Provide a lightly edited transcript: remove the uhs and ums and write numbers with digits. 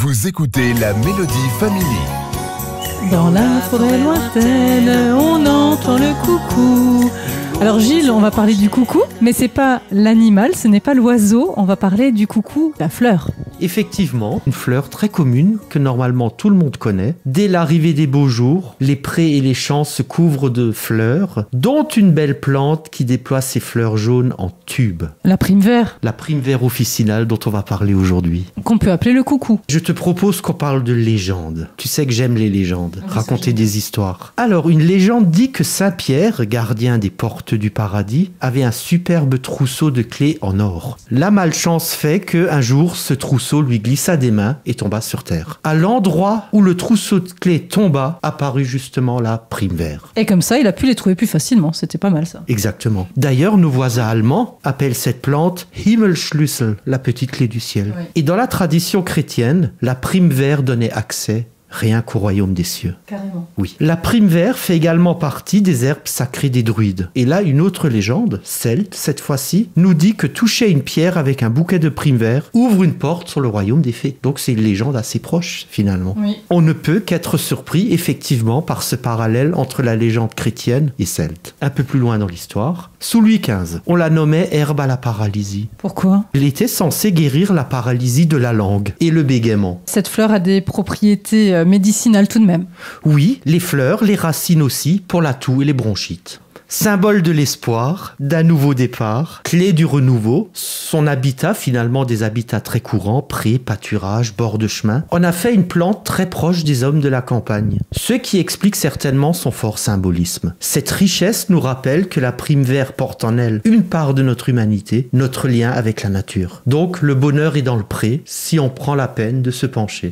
Vous écoutez la Mélodie Family. Dans la forêt lointaine, on entend le coucou. Alors Gilles, on va parler du coucou, mais c'est pas l'animal, ce n'est pas l'oiseau, on va parler du coucou, la fleur. Effectivement, une fleur très commune que normalement tout le monde connaît. Dès l'arrivée des beaux jours, les prés et les champs se couvrent de fleurs, dont une belle plante qui déploie ses fleurs jaunes en tubes. La prime vert, La prime vert officinale dont on va parler aujourd'hui. qu'on peut appeler le coucou. Je te propose qu'on parle de légendes. Tu sais que j'aime les légendes, raconter des histoires. Alors, une légende dit que Saint-Pierre, gardien des portes du paradis, avait un superbe trousseau de clés en or. La malchance fait qu'un jour, ce trousseau lui glissa des mains et tomba sur terre. À l'endroit où le trousseau de clés tomba, apparut justement la prime vert. Et comme ça, il a pu les trouver plus facilement, c'était pas mal ça. Exactement. D'ailleurs, nos voisins allemands appellent cette plante Himmelsschlüssel, la petite clé du ciel. Oui. Et dans la tradition chrétienne, la prime vert donnait accès rien qu'au royaume des cieux. Carrément. Oui. La prime vert fait également partie des herbes sacrées des druides. Et là, une autre légende, celte cette fois-ci, nous dit que toucher une pierre avec un bouquet de prime vert ouvre une porte sur le royaume des fées. Donc c'est une légende assez proche finalement. Oui. On ne peut qu'être surpris effectivement par ce parallèle entre la légende chrétienne et celte. Un peu plus loin dans l'histoire, sous Louis XV, on la nommait herbe à la paralysie. Pourquoi ? Elle était censée guérir la paralysie de la langue et le bégaiement. Cette fleur a des propriétés médicinales tout de même. Oui, les fleurs, les racines aussi, pour la toux et les bronchites. Symbole de l'espoir, d'un nouveau départ, clé du renouveau, son habitat finalement des habitats très courants, prés, pâturages, bords de chemin, en a fait une plante très proche des hommes de la campagne. Ce qui explique certainement son fort symbolisme. Cette richesse nous rappelle que la prime vert porte en elle une part de notre humanité, notre lien avec la nature. Donc le bonheur est dans le pré si on prend la peine de se pencher.